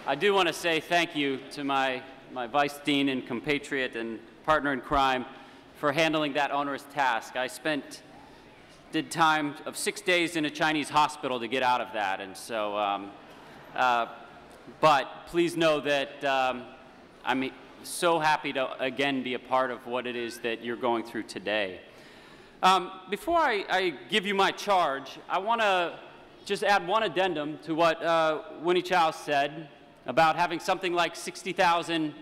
I do want to say thank you to my vice dean and compatriot and partner in crime for handling that onerous task. I did time of 6 days in a Chinese hospital to get out of that, and so, but please know that I'm so happy to again be a part of what it is that you're going through today. Before I give you my charge, I want to just add one addendum to what Winnie Chow said about having something like 60,000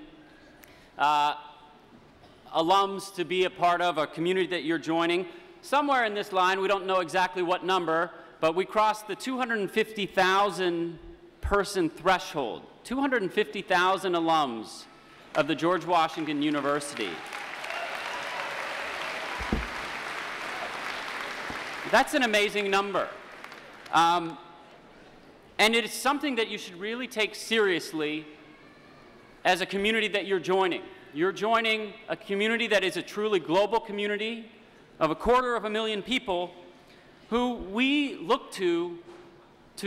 alums to be a part of a community that you're joining. Somewhere in this line, we don't know exactly what number, but we crossed the 250,000 person threshold. 250,000 alums of the George Washington University. That's an amazing number. And it is something that you should really take seriously as a community that you're joining. You're joining a community that is a truly global community of 250,000 people who we look to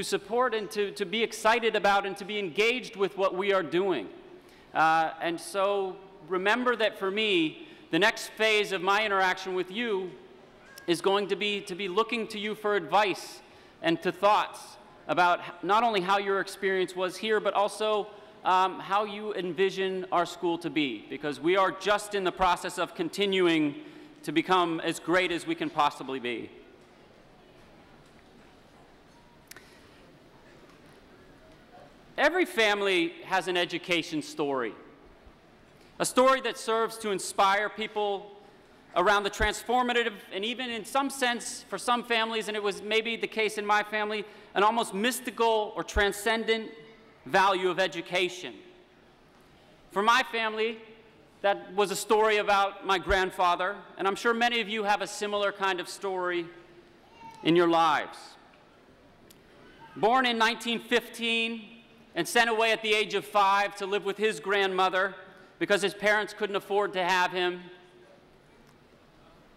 support and to be excited about and to be engaged with what we are doing. And so remember that for me, the next phase of my interaction with you is going to be looking to you for advice and to thoughts about not only how your experience was here, but also how you envision our school to be, because we are just in the process of continuing to become as great as we can possibly be. Every family has an education story, a story that serves to inspire people around the transformative, and even in some sense, for some families, and it was maybe the case in my family, an almost mystical or transcendent value of education. For my family, that was a story about my grandfather, and I'm sure many of you have a similar kind of story in your lives. Born in 1915 and sent away at the age of 5 to live with his grandmother because his parents couldn't afford to have him.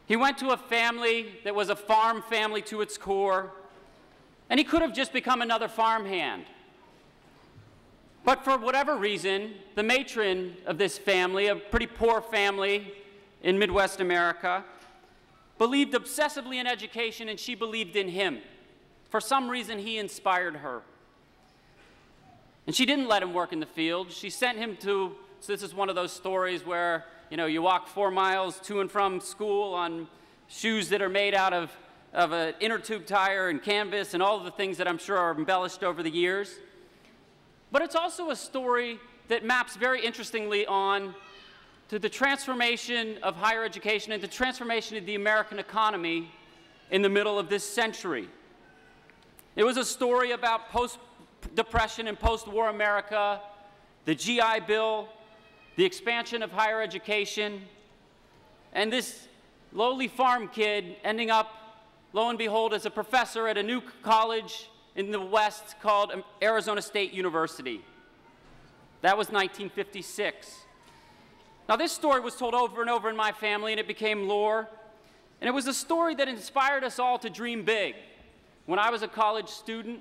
He went to a family that was a farm family to its core, and he could have just become another farmhand. But for whatever reason, the matron of this family, a pretty poor family in Midwest America, believed obsessively in education, and she believed in him. For some reason, he inspired her. And she didn't let him work in the field. She sent him to, so this is one of those stories where, you know, you walk 4 miles to and from school on shoes that are made out of an inner tube tire and canvas and all of the things that I'm sure are embellished over the years. But it's also a story that maps very interestingly on to the transformation of higher education and the transformation of the American economy in the middle of this century. It was a story about post-Depression and post-war America, the GI Bill, the expansion of higher education, and this lowly farm kid ending up, lo and behold, as a professor at a new college in the West called Arizona State University. That was 1956. Now, this story was told over and over in my family, and it became lore. And it was a story that inspired us all to dream big. When I was a college student,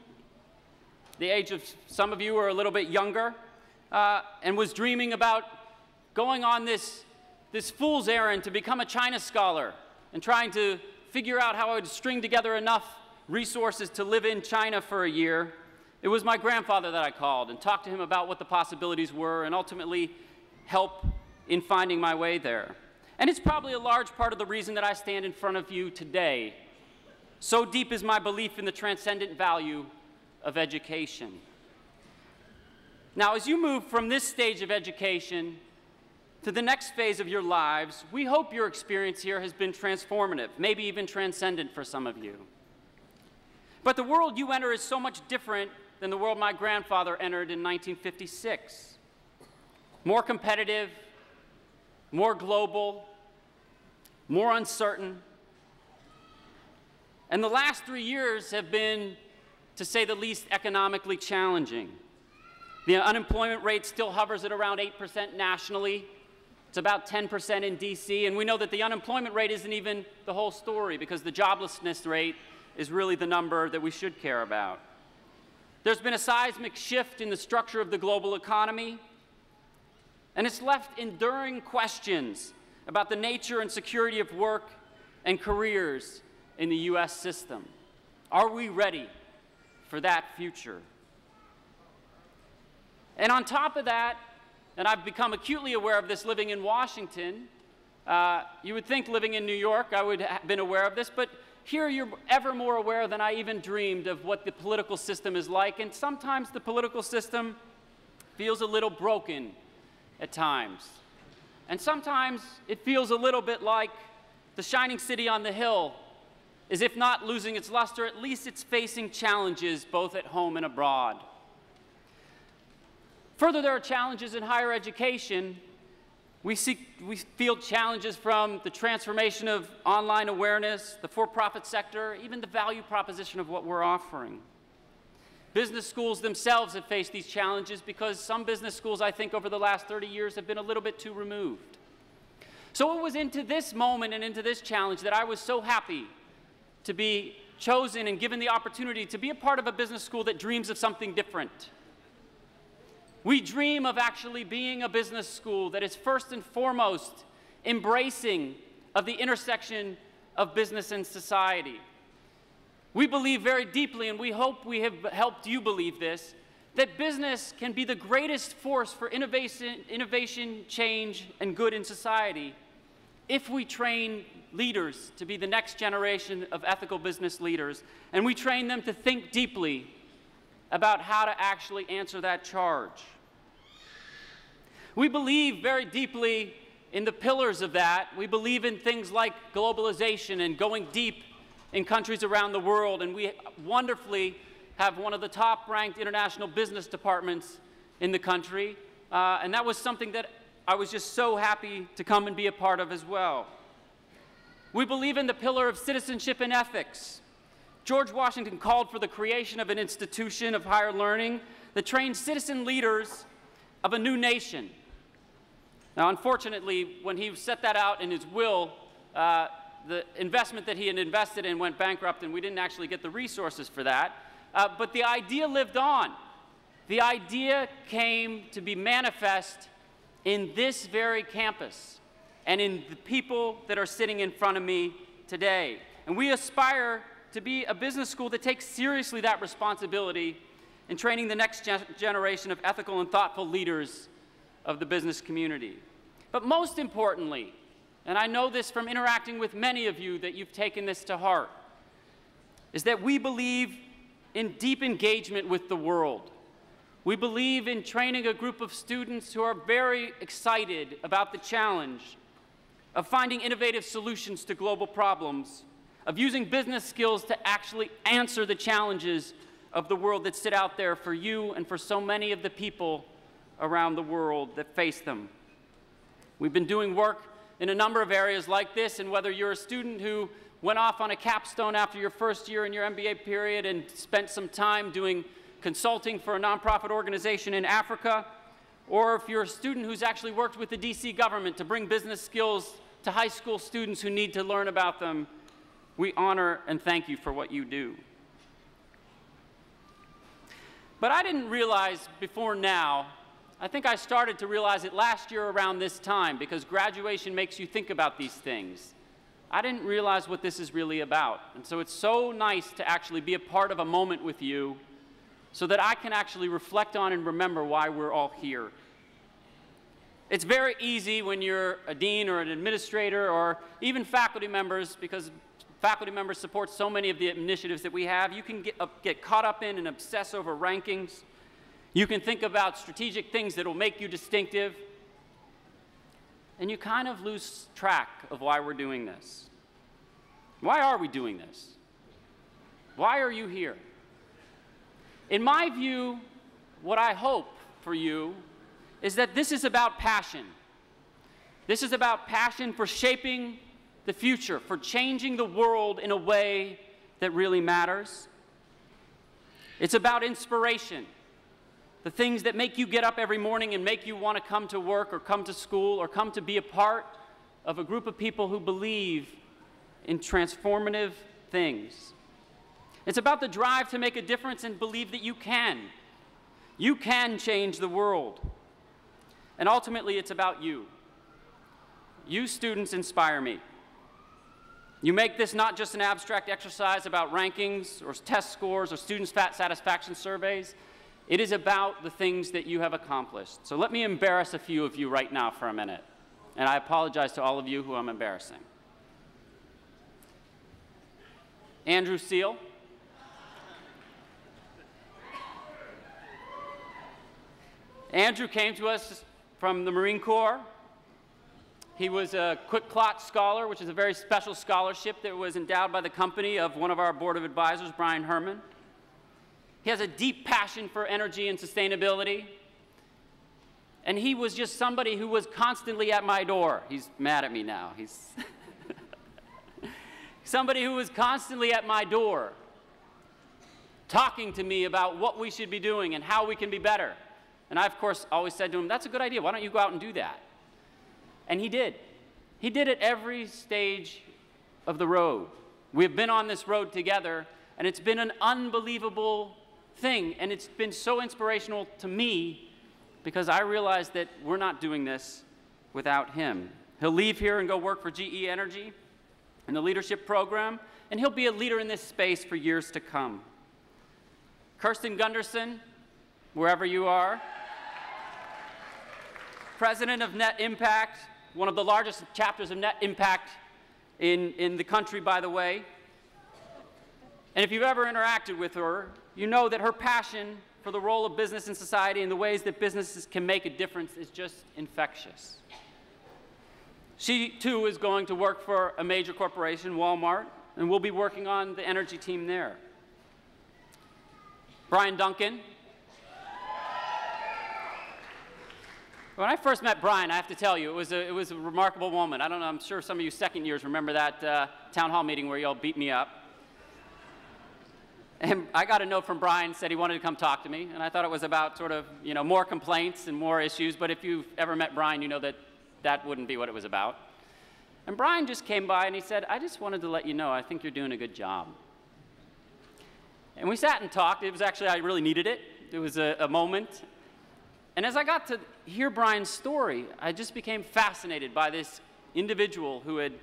the age of some of you are a little bit younger, and was dreaming about going on this fool's errand to become a China scholar and trying to figure out how I would string together enough resources to live in China for a year, it was my grandfather that I called and talked to him about what the possibilities were and ultimately help in finding my way there. And it's probably a large part of the reason that I stand in front of you today. So deep is my belief in the transcendent value of education. Now, as you move from this stage of education to the next phase of your lives, we hope your experience here has been transformative, maybe even transcendent for some of you. But the world you enter is so much different than the world my grandfather entered in 1956. More competitive, more global, more uncertain. And the last 3 years have been, to say the least, economically challenging. The unemployment rate still hovers at around 8% nationally. It's about 10% in DC, and we know that the unemployment rate isn't even the whole story because the joblessness rate is really the number that we should care about. There's been a seismic shift in the structure of the global economy, and it's left enduring questions about the nature and security of work and careers in the U.S. system. Are we ready for that future? And on top of that, and I've become acutely aware of this living in Washington, you would think living in New York I would have been aware of this, but here you're ever more aware than I even dreamed of what the political system is like, and sometimes the political system feels a little broken at times. And sometimes it feels a little bit like the shining city on the hill is, if not losing its luster, at least it's facing challenges both at home and abroad. Further, there are challenges in higher education. We feel challenges from the transformation of online awareness, the for-profit sector, even the value proposition of what we're offering. Business schools themselves have faced these challenges because some business schools, I think, over the last 30 years have been a little bit too removed. So it was into this moment and into this challenge that I was so happy to be chosen and given the opportunity to be a part of a business school that dreams of something different. We dream of actually being a business school that is first and foremost embracing of the intersection of business and society. We believe very deeply, and we hope we have helped you believe this, that business can be the greatest force for innovation, change, and good in society if we train leaders to be the next generation of ethical business leaders, and we train them to think deeply about how to actually answer that charge. We believe very deeply in the pillars of that. We believe in things like globalization and going deep in countries around the world, and we wonderfully have one of the top-ranked international business departments in the country, and that was something that I was just so happy to come and be a part of as well. We believe in the pillar of citizenship and ethics. George Washington called for the creation of an institution of higher learning that trains citizen leaders of a new nation. Now, unfortunately, when he set that out in his will, the investment that he had invested in went bankrupt, and we didn't actually get the resources for that. But the idea lived on. The idea came to be manifest in this very campus and in the people that are sitting in front of me today. And we aspire to be a business school that takes seriously that responsibility in training the next generation of ethical and thoughtful leaders of the business community. But most importantly, and I know this from interacting with many of you that you've taken this to heart, is that we believe in deep engagement with the world. We believe in training a group of students who are very excited about the challenge of finding innovative solutions to global problems, of using business skills to actually answer the challenges of the world that sit out there for you and for so many of the people around the world that face them. We've been doing work in a number of areas like this, and whether you're a student who went off on a capstone after your first year in your MBA period and spent some time doing consulting for a nonprofit organization in Africa, or if you're a student who's actually worked with the DC government to bring business skills to high school students who need to learn about them, we honor and thank you for what you do. But I didn't realize before now, I think I started to realize it last year around this time, because graduation makes you think about these things. I didn't realize what this is really about. And so it's so nice to actually be a part of a moment with you so that I can actually reflect on and remember why we're all here. It's very easy when you're a dean or an administrator or even faculty members, because faculty members support so many of the initiatives that we have. You can get caught up in and obsess over rankings. You can think about strategic things that will make you distinctive. And you kind of lose track of why we're doing this. Why are we doing this? Why are you here? In my view, what I hope for you is that this is about passion. This is about passion for shaping the future, for changing the world in a way that really matters. It's about inspiration, the things that make you get up every morning and make you want to come to work or come to school or come to be a part of a group of people who believe in transformative things. It's about the drive to make a difference and believe that you can. You can change the world. And ultimately, it's about you. You students inspire me. You make this not just an abstract exercise about rankings or test scores or student satisfaction surveys. It is about the things that you have accomplished. So let me embarrass a few of you right now for a minute. And I apologize to all of you who I'm embarrassing. Andrew Seal. Andrew came to us from the Marine Corps. He was a Quick Clot Scholar, which is a very special scholarship that was endowed by the company of one of our board of advisors, Brian Herman. He has a deep passion for energy and sustainability. And he was just somebody who was constantly at my door. He's mad at me now. He's somebody who was constantly at my door, talking to me about what we should be doing and how we can be better. And I, of course, always said to him, that's a good idea. Why don't you go out and do that? And he did. He did it every stage of the road. We've been on this road together, and it's been an unbelievable thing. And it's been so inspirational to me because I realized that we're not doing this without him. He'll leave here and go work for GE Energy in the leadership program, and he'll be a leader in this space for years to come. Kirsten Gunderson, wherever you are, president of Net Impact, one of the largest chapters of Net Impact in the country, by the way. And if you've ever interacted with her, you know that her passion for the role of business in society and the ways that businesses can make a difference is just infectious. She, too, is going to work for a major corporation, Walmart, and we'll be working on the energy team there. Brian Duncan. When I first met Brian, I have to tell you, it was a remarkable moment. I don't know, I'm sure some of you second years remember that town hall meeting where you all beat me up. And I got a note from Brian, said he wanted to come talk to me, and I thought it was about sort of, you know, more complaints and more issues, but if you've ever met Brian, you know that that wouldn't be what it was about. And Brian just came by and he said, I just wanted to let you know, I think you're doing a good job. And we sat and talked. It was actually, I really needed it. It was a moment. And as I got to hear Brian's story, I just became fascinated by this individual who had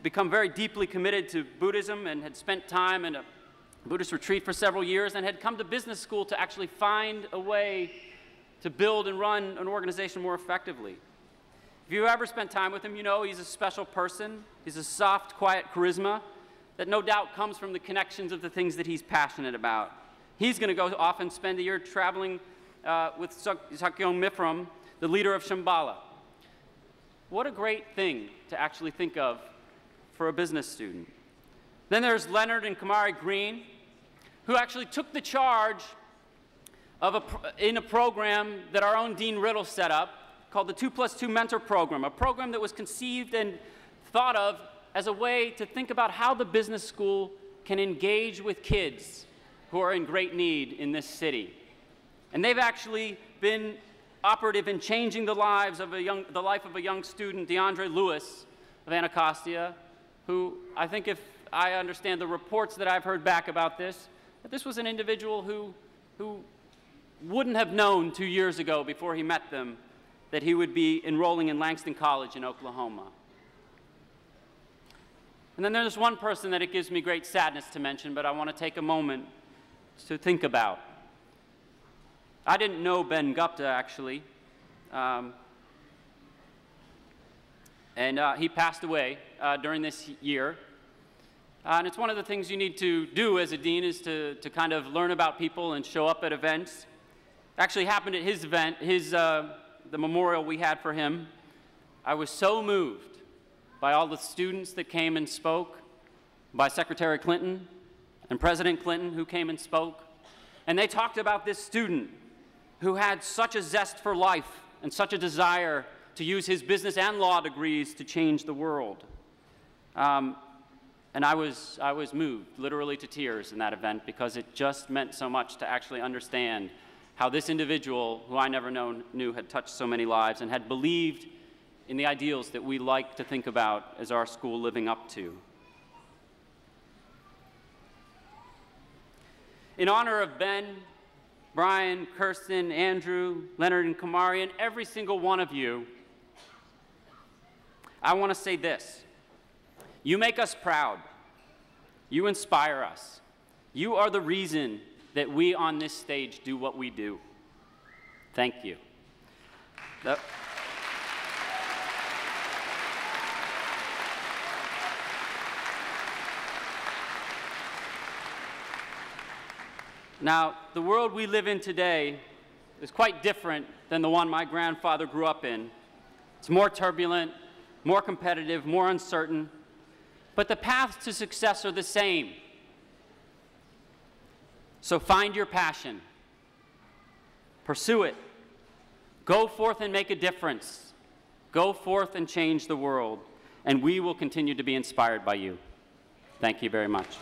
become very deeply committed to Buddhism and had spent time in a Buddhist retreat for several years and had come to business school to actually find a way to build and run an organization more effectively. If you ever spent time with him, you know he's a special person. He's a soft, quiet charisma that no doubt comes from the connections of the things that he's passionate about. He's going to go off and spend a year traveling with Sakyong Mithram, the leader of Shambhala. What a great thing to actually think of for a business student. Then there's Leonard and Kamari Green, who actually took the charge of in a program that our own Dean Riddle set up called the 2+2 Mentor Program, a program that was conceived and thought of as a way to think about how the business school can engage with kids who are in great need in this city. And they've actually been operative in changing the life of a young student, DeAndre Lewis of Anacostia, who I think, if I understand the reports that I've heard back about this, that this was an individual who wouldn't have known 2 years ago before he met them that he would be enrolling in Langston College in Oklahoma. And then there's one person that it gives me great sadness to mention, but I want to take a moment to think about. I didn't know Ben Gupta, actually. He passed away during this year. And it's one of the things you need to do as a dean is to kind of learn about people and show up at events. Actually happened at his event, the memorial we had for him. I was so moved by all the students that came and spoke, by Secretary Clinton and President Clinton who came and spoke. And they talked about this student who had such a zest for life and such a desire to use his business and law degrees to change the world. And I was moved, literally to tears in that event, because it just meant so much to actually understand how this individual, who I never knew, had touched so many lives and had believed in the ideals that we like to think about as our school living up to. In honor of Ben, Brian, Kirsten, Andrew, Leonard, and Kamari, and every single one of you, I want to say this. You make us proud. You inspire us. You are the reason that we on this stage do what we do. Thank you. Now, the world we live in today is quite different than the one my grandfather grew up in. It's more turbulent, more competitive, more uncertain, but the paths to success are the same. So find your passion. Pursue it. Go forth and make a difference. Go forth and change the world, and we will continue to be inspired by you. Thank you very much.